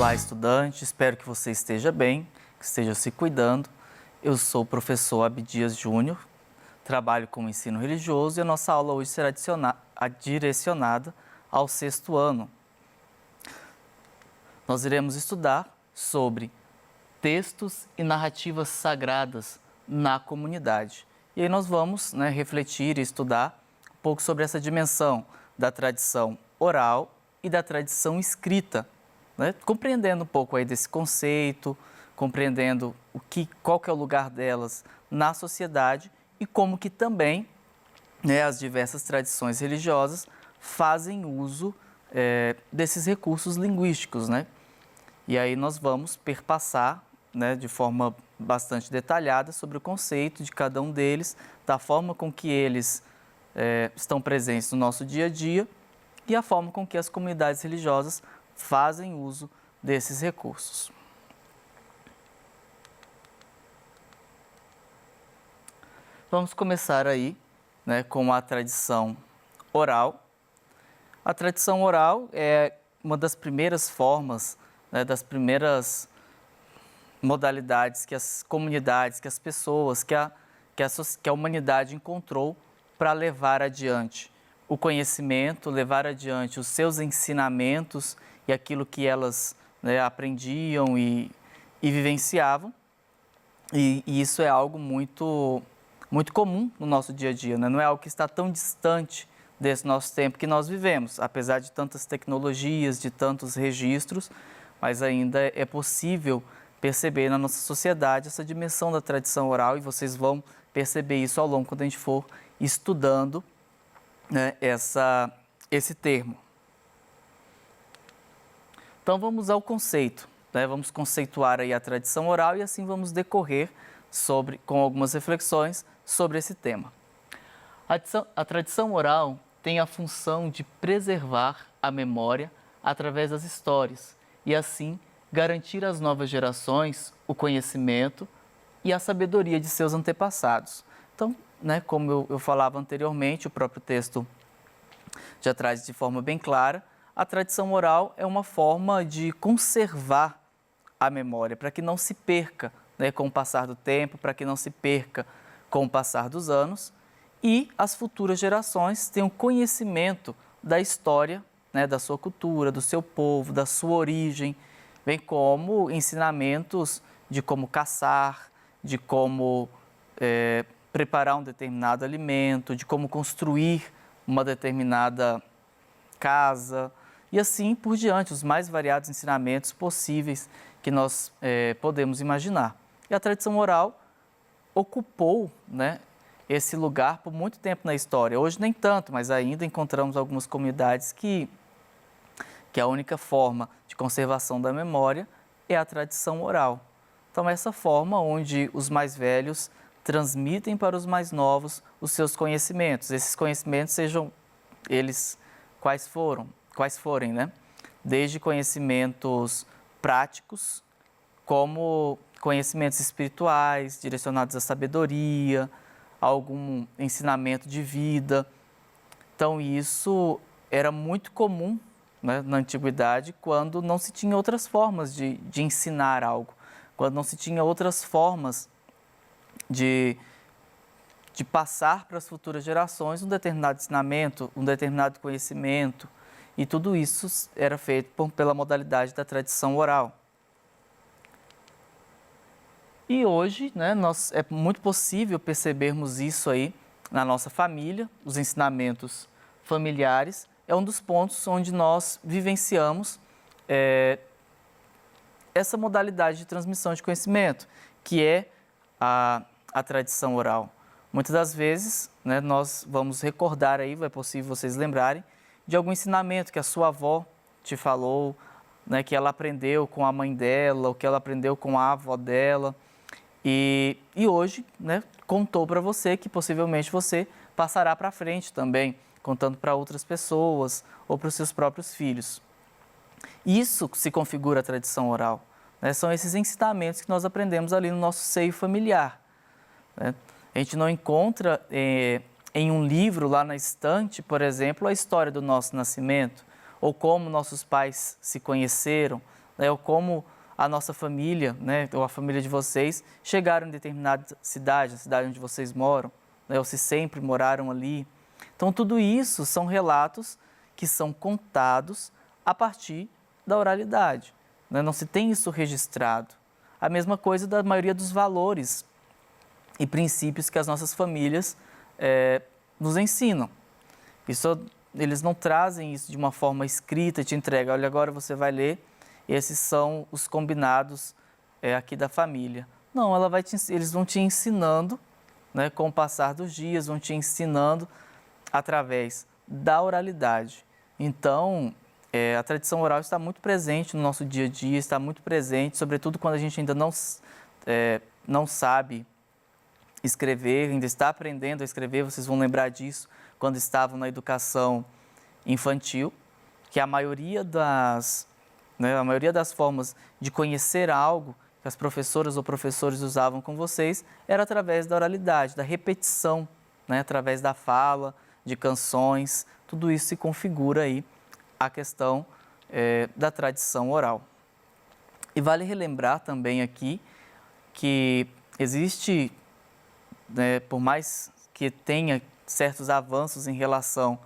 Olá, estudante, espero que você esteja bem, que esteja se cuidando. Eu sou o professor Abdias Júnior, trabalho com o ensino religioso e a nossa aula hoje será direcionada ao 6º ano. Nós iremos estudar sobre textos e narrativas sagradas na comunidade. E aí nós vamos refletir e estudar um pouco sobre essa dimensão da tradição oral e da tradição escrita, compreendendo um pouco aí desse conceito, compreendendo qual que é o lugar delas na sociedade e como que também as diversas tradições religiosas fazem uso desses recursos linguísticos, E aí nós vamos perpassar de forma bastante detalhada sobre o conceito de cada um deles, da forma com que eles estão presentes no nosso dia a dia e a forma com que as comunidades religiosas fazem uso desses recursos. Vamos começar aí com a tradição oral. A tradição oral é uma das primeiras formas, das primeiras modalidades que as comunidades, que as pessoas, que a humanidade encontrou para levar adiante o conhecimento, levar adiante os seus ensinamentos e aquilo que elas aprendiam e vivenciavam. E isso é algo muito comum no nosso dia a dia, não é algo que está tão distante desse nosso tempo que nós vivemos, apesar de tantas tecnologias, de tantos registros, mas ainda é possível perceber na nossa sociedade essa dimensão da tradição oral e vocês vão perceber isso ao longo quando a gente for estudando esse termo. Então vamos ao conceito, vamos conceituar aí a tradição oral e assim vamos decorrer com algumas reflexões sobre esse tema. A tradição oral tem a função de preservar a memória através das histórias e assim garantir às novas gerações o conhecimento e a sabedoria de seus antepassados. Então, como eu falava anteriormente, o próprio texto já traz de forma bem clara, a tradição oral é uma forma de conservar a memória, para que não se perca com o passar do tempo, para que não se perca com o passar dos anos e as futuras gerações tenham conhecimento da história, da sua cultura, do seu povo, da sua origem, bem como ensinamentos de como caçar, de como preparar um determinado alimento, de como construir uma determinada casa e assim por diante, os mais variados ensinamentos possíveis que nós podemos imaginar. E a tradição oral ocupou esse lugar por muito tempo na história. Hoje nem tanto, mas ainda encontramos algumas comunidades que a única forma de conservação da memória é a tradição oral. Então, essa forma onde os mais velhos transmitem para os mais novos os seus conhecimentos. Esses conhecimentos sejam eles quais forem, Desde conhecimentos práticos, como conhecimentos espirituais, direcionados à sabedoria, algum ensinamento de vida. Então, isso era muito comum na antiguidade, quando não se tinha outras formas de ensinar algo, quando não se tinha outras formas de passar para as futuras gerações um determinado ensinamento, um determinado conhecimento, e tudo isso era feito pela modalidade da tradição oral. E hoje, é muito possível percebermos isso aí na nossa família, os ensinamentos familiares, é um dos pontos onde nós vivenciamos essa modalidade de transmissão de conhecimento, que é a tradição oral. Muitas das vezes, nós vamos recordar aí, é possível vocês lembrarem, de algum ensinamento que a sua avó te falou, que ela aprendeu com a mãe dela, ou que ela aprendeu com a avó dela, e hoje contou para você que possivelmente você passará para frente também, contando para outras pessoas ou para os seus próprios filhos. Isso se configura a tradição oral. São esses ensinamentos que nós aprendemos ali no nosso seio familiar. A gente não encontra em um livro lá na estante, por exemplo, a história do nosso nascimento, ou como nossos pais se conheceram, né, ou como a nossa família, né, ou a família de vocês, chegaram em determinada cidade, a cidade onde vocês moram, né, ou se sempre moraram ali. Então, tudo isso são relatos que são contados a partir da oralidade, né? Não se tem isso registrado. A mesma coisa da maioria dos valores e princípios que as nossas famílias nos ensinam. Eles não trazem isso de uma forma escrita, te entrega, olha, agora você vai ler, esses são os combinados aqui da família. Não, eles vão te ensinando, né, com o passar dos dias, vão te ensinando através da oralidade. Então, a tradição oral está muito presente no nosso dia a dia, está muito presente, sobretudo quando a gente ainda não sabe escrever, ainda está aprendendo a escrever. Vocês vão lembrar disso quando estavam na educação infantil, que a maioria das formas de conhecer algo que as professoras ou professores usavam com vocês era através da oralidade, da repetição, né? Através da fala, de canções, tudo isso se configura aí a questão da tradição oral. E vale relembrar também aqui que existe, né, por mais que tenha certos avanços em relação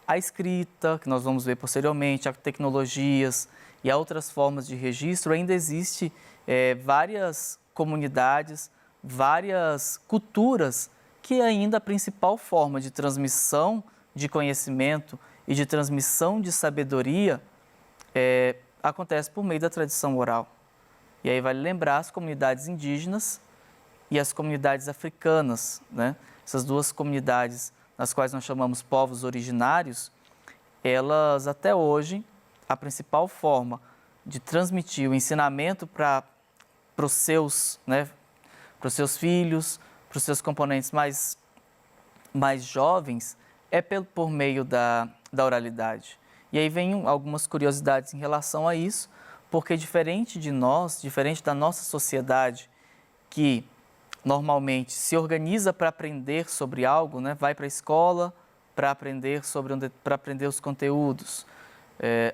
à escrita, que nós vamos ver posteriormente, a tecnologias e a outras formas de registro, ainda existe várias comunidades, várias culturas que ainda a principal forma de transmissão de conhecimento e de transmissão de sabedoria acontece por meio da tradição oral. E aí vale lembrar as comunidades indígenas e as comunidades africanas, né? Essas duas comunidades, nas quais nós chamamos povos originários, elas até hoje, a principal forma de transmitir o ensinamento para os seus filhos, para os seus componentes mais jovens, por meio da oralidade. E aí vem algumas curiosidades em relação a isso, porque diferente de nós, diferente da nossa sociedade, que normalmente se organiza para aprender sobre algo, né? Vai para a escola para aprender para aprender os conteúdos,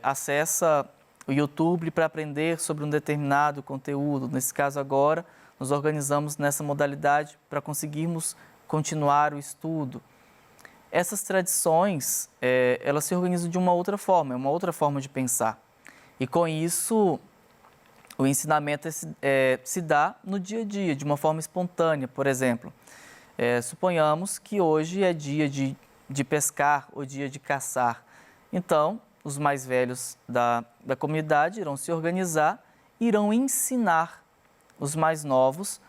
acessa o YouTube para aprender sobre um determinado conteúdo. Nesse caso agora, nos organizamos nessa modalidade para conseguirmos continuar o estudo. Essas tradições, elas se organizam de uma outra forma, é uma outra forma de pensar. E com isso, o ensinamento se dá no dia a dia, de uma forma espontânea. Por exemplo, suponhamos que hoje é dia de pescar ou dia de caçar. Então, os mais velhos da comunidade irão se organizar, irão ensinar os mais novos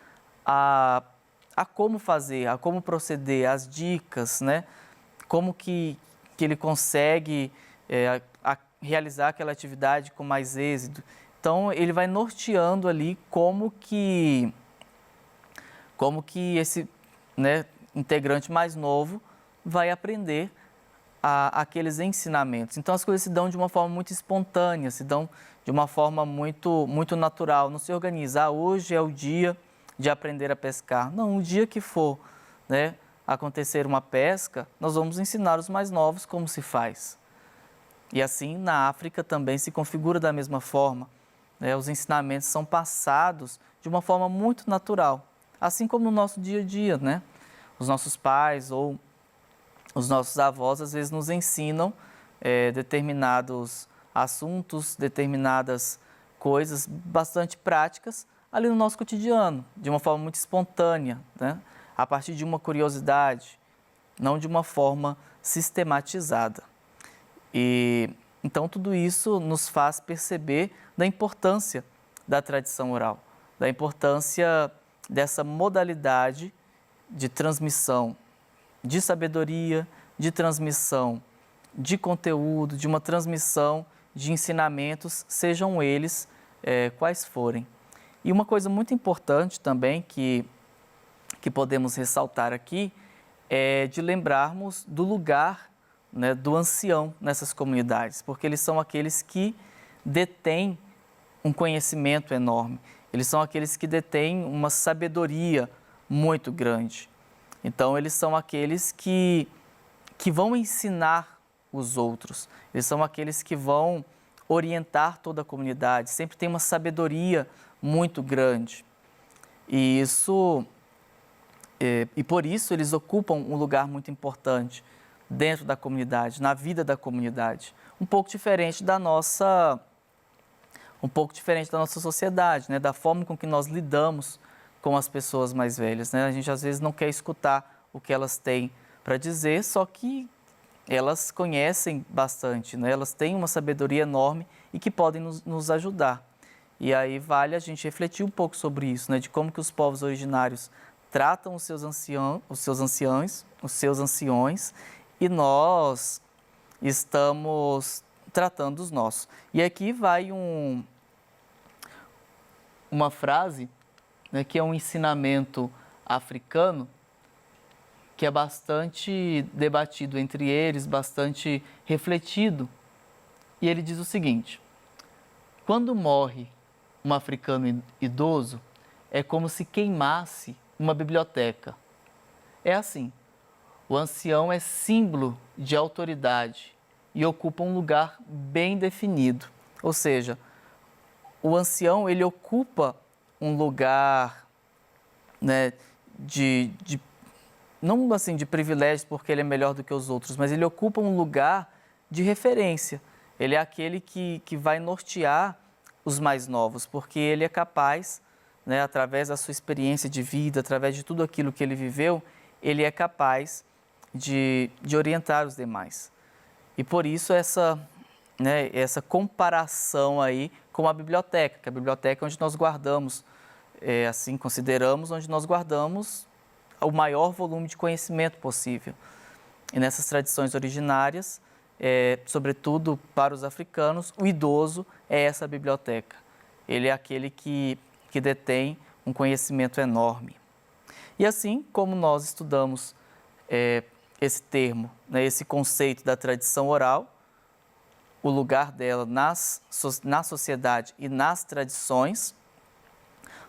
a como fazer, a como proceder, as dicas, né? Como que ele consegue realizar aquela atividade com mais êxito. Então, ele vai norteando ali como que esse, né, integrante mais novo vai aprender aqueles ensinamentos. Então, as coisas se dão de uma forma muito espontânea, se dão de uma forma muito, muito natural. Não se organiza, hoje é o dia de aprender a pescar. Não, o dia que for, né, acontecer uma pesca, nós vamos ensinar os mais novos como se faz. E assim, na África também se configura da mesma forma. Os ensinamentos são passados de uma forma muito natural, assim como no nosso dia a dia, né? Os nossos pais ou os nossos avós às vezes nos ensinam determinados assuntos, determinadas coisas bastante práticas ali no nosso cotidiano, de uma forma muito espontânea, né? A partir de uma curiosidade, não de uma forma sistematizada. E então tudo isso nos faz perceber da importância da tradição oral, da importância dessa modalidade de transmissão de sabedoria, de transmissão de conteúdo, de uma transmissão de ensinamentos, sejam eles quais forem. E uma coisa muito importante também que podemos ressaltar aqui é de lembrarmos do lugar, né, do ancião nessas comunidades, porque eles são aqueles que detêm um conhecimento enorme, eles são aqueles que detêm uma sabedoria muito grande. Então, eles são aqueles que vão ensinar os outros, eles são aqueles que vão orientar toda a comunidade, sempre tem uma sabedoria muito grande. E por isso eles ocupam um lugar muito importante dentro da comunidade, na vida da comunidade. Um pouco diferente da nossa sociedade, né? Da forma com que nós lidamos com as pessoas mais velhas, né? A gente às vezes não quer escutar o que elas têm para dizer, só que elas conhecem bastante, né? Elas têm uma sabedoria enorme e que podem nos ajudar. E aí vale a gente refletir um pouco sobre isso, né? De como que os povos originários tratam os seus anciões, e nós estamos tratando os nossos. E aqui vai uma frase, né, que é um ensinamento africano, que é bastante debatido entre eles, bastante refletido. E ele diz o seguinte: quando morre um africano idoso, é como se queimasse uma biblioteca. É assim, o ancião é símbolo de autoridade e ocupa um lugar bem definido. Ou seja, o ancião, ele ocupa um lugar, né, não assim de privilégios porque ele é melhor do que os outros, mas ele ocupa um lugar de referência. Ele é aquele que vai nortear os mais novos, porque ele é capaz, né, através da sua experiência de vida, através de tudo aquilo que ele viveu, ele é capaz de orientar os demais. E por isso essa comparação aí com a biblioteca, que a biblioteca é onde nós guardamos, assim consideramos, onde nós guardamos o maior volume de conhecimento possível. E nessas tradições originárias, sobretudo para os africanos, o idoso é essa biblioteca. Ele é aquele que detém um conhecimento enorme. E assim como nós estudamos esse termo, né, esse conceito da tradição oral, o lugar dela na sociedade e nas tradições,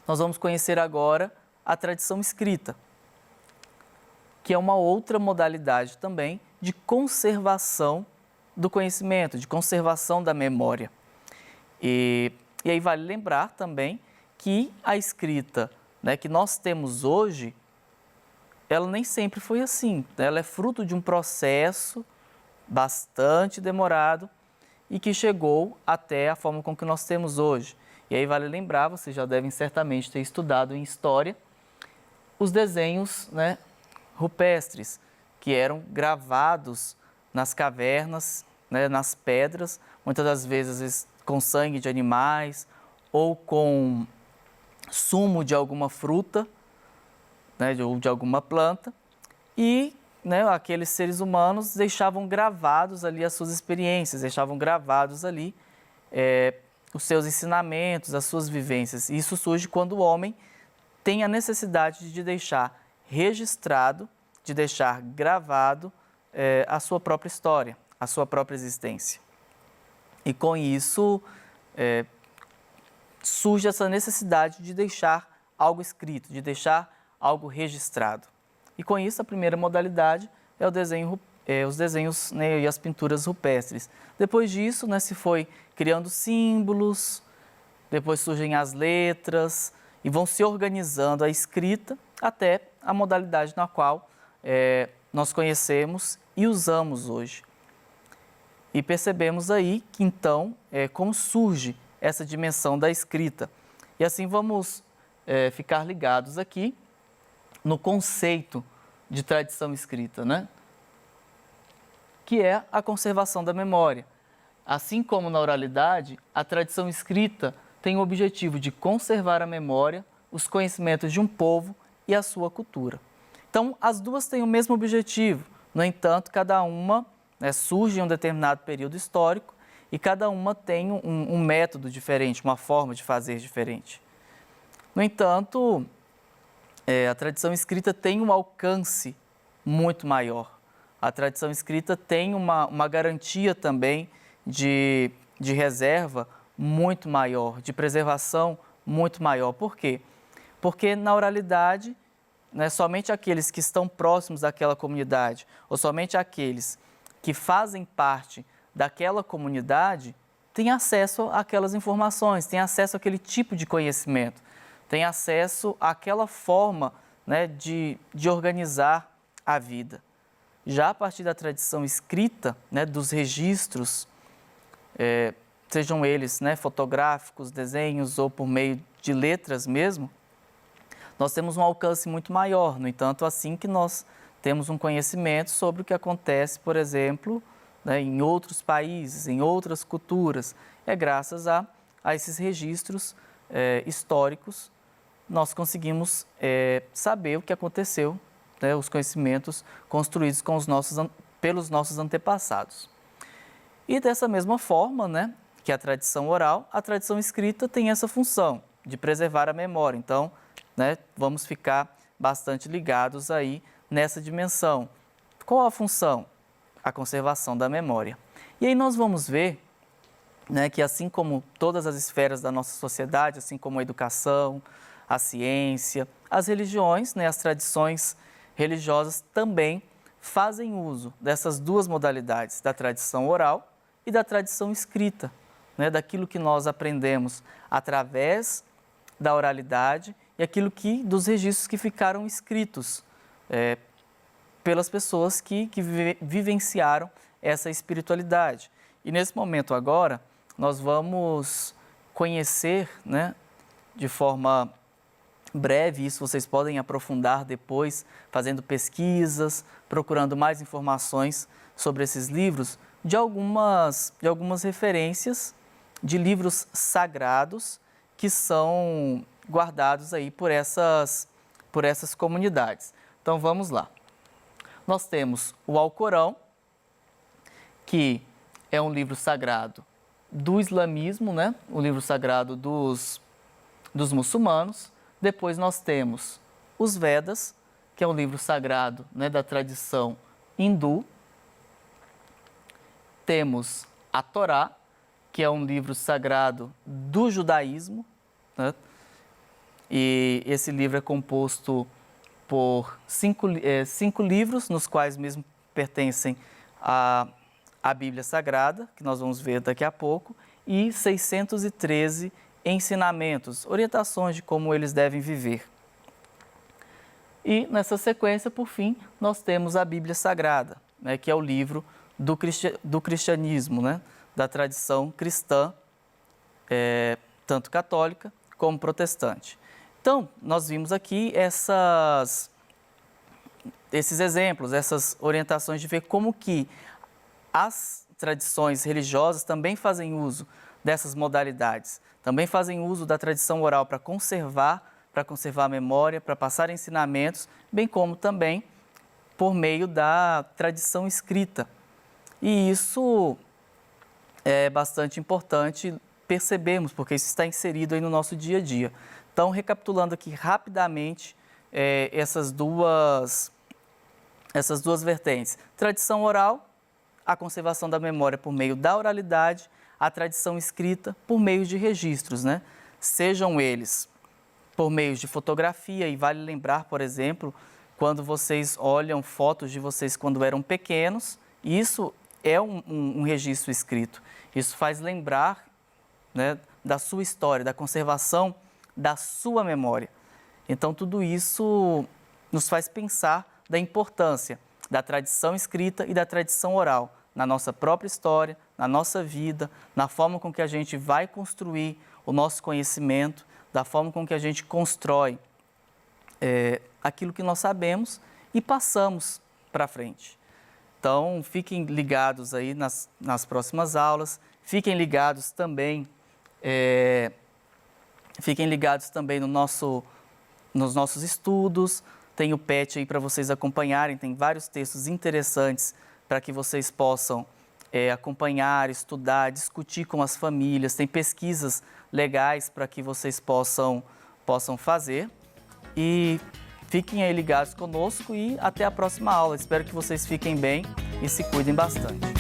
nós vamos conhecer agora a tradição escrita, que é uma outra modalidade também de conservação do conhecimento, de conservação da memória. E aí vale lembrar também que a escrita, né, que nós temos hoje, ela nem sempre foi assim. Ela é fruto de um processo bastante demorado e que chegou até a forma com que nós temos hoje. E aí vale lembrar, vocês já devem certamente ter estudado em história, os desenhos, né, rupestres, que eram gravados nas cavernas, né, nas pedras, muitas das vezes com sangue de animais ou com sumo de alguma fruta, né, ou de alguma planta, e, né, aqueles seres humanos deixavam gravados ali as suas experiências, deixavam gravados ali os seus ensinamentos, as suas vivências. E isso surge quando o homem tem a necessidade de deixar registrado, de deixar gravado a sua própria história, a sua própria existência. E com isso surge essa necessidade de deixar algo escrito, de deixar algo registrado. E com isso a primeira modalidade é o desenho, os desenhos, né, e as pinturas rupestres. Depois disso, né, se foi criando símbolos, depois surgem as letras e vão se organizando a escrita até a modalidade na qual nós conhecemos e usamos hoje. E percebemos aí que então como surge essa dimensão da escrita. E assim vamos ficar ligados aqui no conceito de tradição escrita, né? Que é a conservação da memória. Assim como na oralidade, a tradição escrita tem o objetivo de conservar a memória, os conhecimentos de um povo e a sua cultura. Então, as duas têm o mesmo objetivo, no entanto, cada uma surge em um determinado período histórico e cada uma tem um método diferente, uma forma de fazer diferente. No entanto, a tradição escrita tem um alcance muito maior. A tradição escrita tem uma garantia também de reserva muito maior, de preservação muito maior. Por quê? Porque na oralidade, né, somente aqueles que estão próximos daquela comunidade, ou somente aqueles que fazem parte daquela comunidade, tem acesso àquelas informações, tem acesso àquele tipo de conhecimento, tem acesso àquela forma, né, de organizar a vida. Já a partir da tradição escrita, né, dos registros, sejam eles, né, fotográficos, desenhos ou por meio de letras mesmo, nós temos um alcance muito maior. No entanto, assim que nós temos um conhecimento sobre o que acontece, por exemplo, né, em outros países, em outras culturas, é graças a esses registros históricos, nós conseguimos saber o que aconteceu, né, os conhecimentos construídos pelos nossos antepassados. E dessa mesma forma, né, que a tradição oral, a tradição escrita tem essa função de preservar a memória. Então, né, vamos ficar bastante ligados aí nessa dimensão. Qual a função? A conservação da memória. E aí nós vamos ver, né, que assim como todas as esferas da nossa sociedade, assim como a educação, a ciência, as religiões, né, as tradições religiosas também fazem uso dessas duas modalidades, da tradição oral e da tradição escrita, né, daquilo que nós aprendemos através da oralidade e dos registros que ficaram escritos pelas pessoas que vivenciaram essa espiritualidade. E nesse momento agora, nós vamos conhecer, né, de forma breve, isso vocês podem aprofundar depois, fazendo pesquisas, procurando mais informações sobre esses livros, de algumas referências de livros sagrados que são guardados aí por essas comunidades. Então vamos lá. Nós temos o Alcorão, que é um livro sagrado do islamismo, né? O livro sagrado dos muçulmanos. Depois nós temos os Vedas, que é um livro sagrado, né, da tradição hindu. Temos a Torá, que é um livro sagrado do judaísmo, né? E esse livro é composto por cinco livros, nos quais mesmo pertencem a Bíblia Sagrada, que nós vamos ver daqui a pouco, e 613 ensinamentos, orientações de como eles devem viver. E nessa sequência, por fim, nós temos a Bíblia Sagrada, né, que é o livro do cristianismo, né, da tradição cristã, tanto católica como protestante. Então, nós vimos aqui esses exemplos, essas orientações de ver como que as tradições religiosas também fazem uso dessas modalidades, também fazem uso da tradição oral para conservar a memória, para passar ensinamentos, bem como também por meio da tradição escrita. E isso é bastante importante percebermos, porque isso está inserido aí no nosso dia a dia. Então, recapitulando aqui rapidamente essas duas vertentes. Tradição oral, a conservação da memória por meio da oralidade, a tradição escrita por meio de registros, né? Sejam eles por meio de fotografia, e vale lembrar, por exemplo, quando vocês olham fotos de vocês quando eram pequenos, isso é um registro escrito. Isso faz lembrar, né, da sua história, da conservação da sua memória. Então, tudo isso nos faz pensar da importância da tradição escrita e da tradição oral na nossa própria história, na nossa vida, na forma com que a gente vai construir o nosso conhecimento, da forma com que a gente constrói aquilo que nós sabemos e passamos para frente. Então, fiquem ligados aí nas próximas aulas, fiquem ligados também nos nossos estudos. Tem o PET aí para vocês acompanharem, tem vários textos interessantes para que vocês possam acompanhar, estudar, discutir com as famílias. Tem pesquisas legais para que vocês possam fazer. E fiquem aí ligados conosco e até a próxima aula. Espero que vocês fiquem bem e se cuidem bastante.